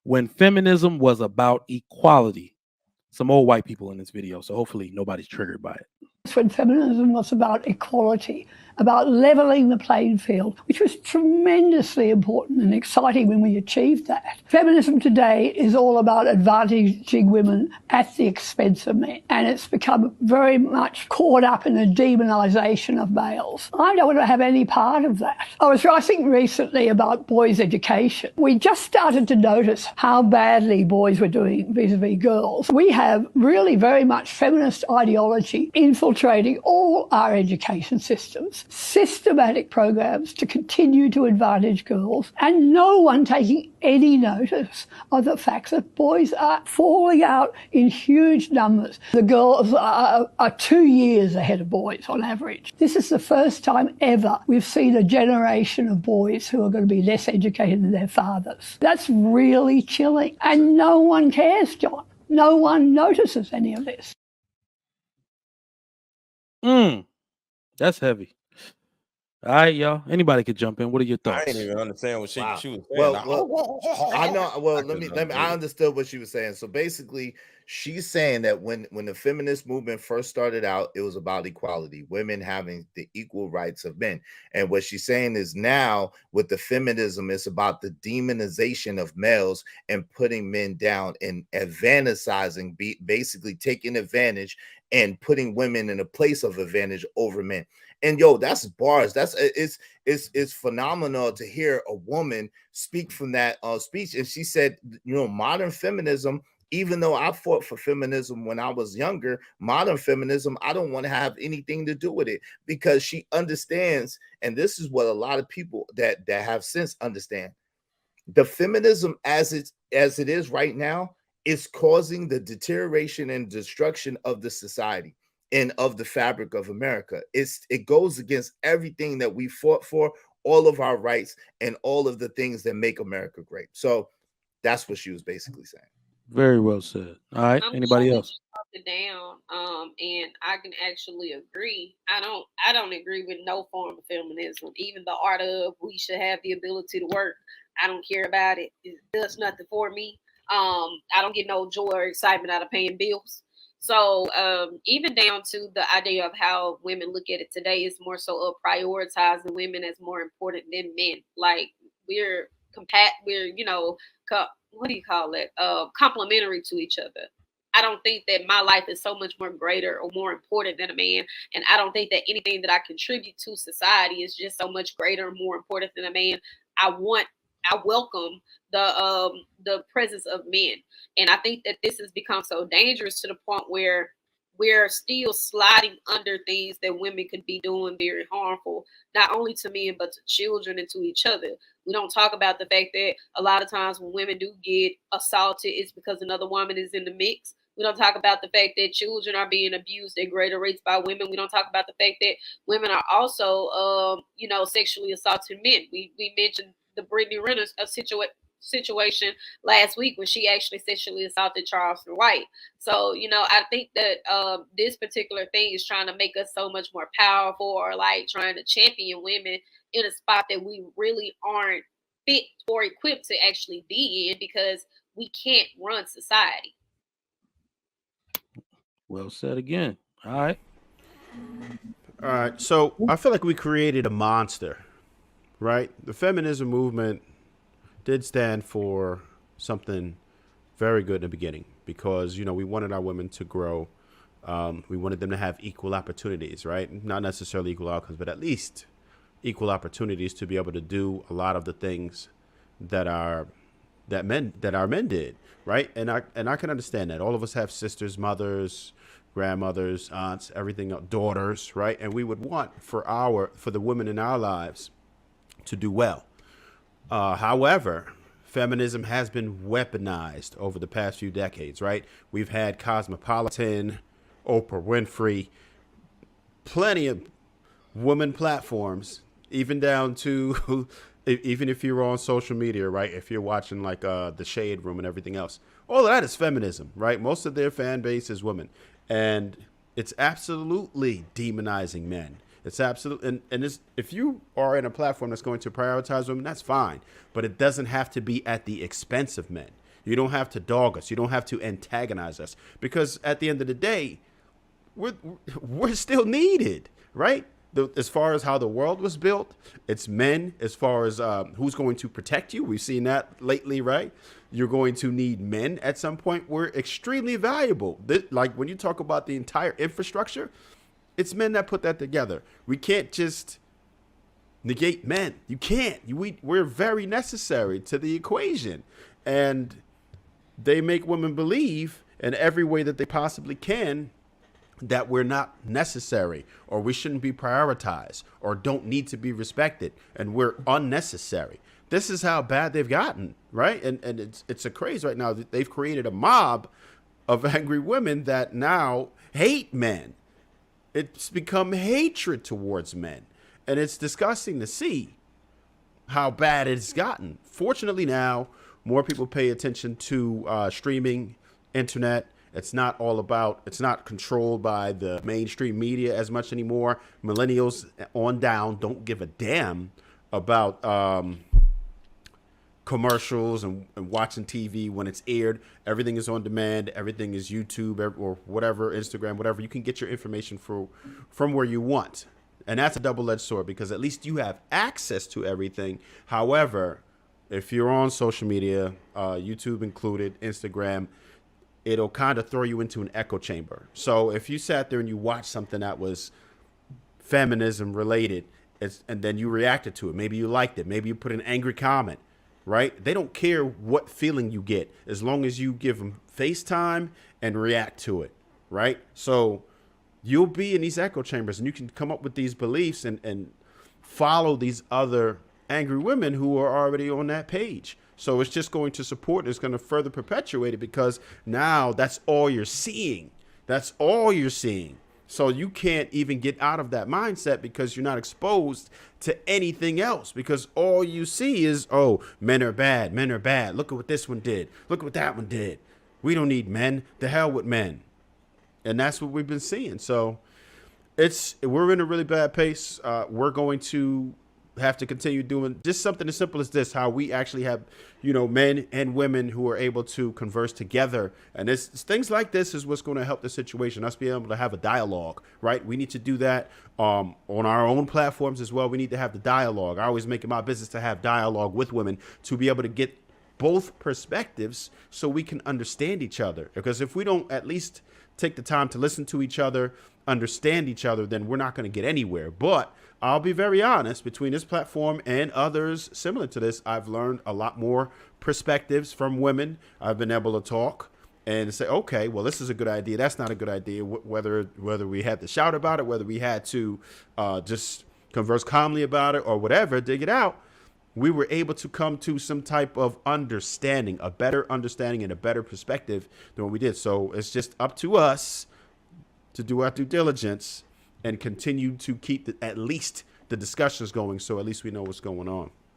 when feminism was about equality. Some old white people in this video, so hopefully nobody's triggered by it. When feminism was about equality, about levelling the playing field, which was tremendously important and exciting when we achieved that. Feminism today is all about advantaging women at the expense of men, and it's become very much caught up in the demonisation of males. I don't want to have any part of that. I was writing recently about boys' education. We just started to notice how badly boys were doing vis-a-vis girls. We have really very much feminist ideology infiltrating all our education systems, systematic programs to continue to advantage girls, and no one taking any notice of the fact that boys are falling out in huge numbers. The girls are 2 years ahead of boys on average. This is the first time ever we've seen a generation of boys who are going to be less educated than their fathers. That's really chilling. And no one cares, John. No one notices any of this. That's heavy. All right, y'all. Anybody could jump in. What are your thoughts? I didn't even understand what she was saying. I know. Well, I understood what she was saying. So basically, she's saying that when the feminist movement first started out, it was about equality, women having the equal rights of men. And what she's saying is now with the feminism, it's about the demonization of males and putting men down and advantaging, basically taking advantage and putting women in a place of advantage over men. And yo, that's bars. It's phenomenal to hear a woman speak from that speech. And she said, modern feminism, even though I fought for feminism when I was younger, modern feminism, I don't want to have anything to do with it, because she understands, and this is what a lot of people that have since understand, the feminism as it is right now is causing the deterioration and destruction of the society and of the fabric of America. It goes against everything that we fought for, all of our rights and all of the things that make America great. So that's what she was basically saying. Very well said. All right. Anybody else? It down, and I can actually agree. I don't agree with no form of feminism, even the art of we should have the ability to work. I don't care about it. It does nothing for me. I don't get no joy or excitement out of paying bills. So even down to the idea of how women look at it today is more so of prioritizing women as more important than men. Like we're what do you call it? Complementary to each other. I don't think that my life is so much more greater or more important than a man. And I don't think that anything that I contribute to society is just so much greater and more important than a man. I welcome the presence of men. And I think that this has become so dangerous to the point where we're still sliding under things that women could be doing very harmful, not only to men, but to children and to each other. We don't talk about the fact that a lot of times when women do get assaulted, it's because another woman is in the mix. We don't talk about the fact that children are being abused at greater rates by women. We don't talk about the fact that women are also, sexually assaulting men. We mentioned the Brittany Renner situation last week when she actually sexually assaulted Charleston White. So, I think that this particular thing is trying to make us so much more powerful, or like trying to champion women in a spot that we really aren't fit or equipped to actually be in, because we can't run society. Well said again. All right. All right. So I feel like we created a monster, right? The feminism movement did stand for something very good in the beginning, because, we wanted our women to grow. We wanted them to have equal opportunities, right? Not necessarily equal outcomes, but at least equal opportunities to be able to do a lot of the things that our men did, right? And I can understand that. All of us have sisters, mothers, grandmothers, aunts, everything, daughters, right? And we would want for the women in our lives to do well. However, feminism has been weaponized over the past few decades, right? We've had Cosmopolitan, Oprah Winfrey, plenty of women platforms, even down to even if you're on social media, right? If you're watching like the Shade Room and everything else, all of that is feminism, right? Most of their fan base is women, and it's absolutely demonizing men. It's absolute, and it's, if you are in a platform that's going to prioritize women, that's fine, but it doesn't have to be at the expense of men. You don't have to dog us. You don't have to antagonize us, because at the end of the day, we're still needed, right? As far as how the world was built, it's men. As far as who's going to protect you, we've seen that lately, right? You're going to need men at some point. We're extremely valuable. Like when you talk about the entire infrastructure, it's men that put that together. We can't just negate men. You can't. We're very necessary to the equation. And they make women believe in every way that they possibly can that we're not necessary, or we shouldn't be prioritized, or don't need to be respected, and we're unnecessary. This is how bad they've gotten, right? And it's a craze right now. They've created a mob of angry women that now hate men. It's become hatred towards men. And it's disgusting to see how bad it's gotten. Fortunately now, more people pay attention to streaming, internet. It's not controlled by the mainstream media as much anymore. Millennials on down don't give a damn about commercials and watching TV when it's aired. Everything is on demand. Everything is YouTube or whatever, Instagram, whatever. You can get your information from where you want. And that's a double-edged sword, because at least you have access to everything. However, if you're on social media, YouTube included, Instagram, it'll kind of throw you into an echo chamber. So if you sat there and you watched something that was feminism related, and then you reacted to it, maybe you liked it, maybe you put an angry comment, right? They don't care what feeling you get as long as you give them FaceTime and react to it, right? So you'll be in these echo chambers, and you can come up with these beliefs and follow these other angry women who are already on that page. So it's just going to support, it's going to further perpetuate it, because now that's all you're seeing. That's all you're seeing. So you can't even get out of that mindset, because you're not exposed to anything else, because all you see is, oh, men are bad. Men are bad. Look at what this one did. Look at what that one did. We don't need men. The hell with men. And that's what we've been seeing. So we're in a really bad pace. We're going to have to continue doing just something as simple as this, how we actually have, men and women who are able to converse together. And it's things like this is what's going to help the situation, us being able to have a dialogue, right? We need to do that on our own platforms as well. We need to have the dialogue. I always make it my business to have dialogue with women, to be able to get both perspectives so we can understand each other. Because if we don't at least take the time to listen to each other, understand each other, then we're not going to get anywhere. But I'll be very honest, between this platform and others similar to this, I've learned a lot more perspectives from women. I've been able to talk and say, okay, well, this is a good idea. That's not a good idea. Whether we had to shout about it, whether we had to just converse calmly about it or whatever, dig it out, we were able to come to some type of understanding, a better understanding and a better perspective than what we did. So it's just up to us to do our due diligence and continue to keep at least the discussions going, so at least we know what's going on.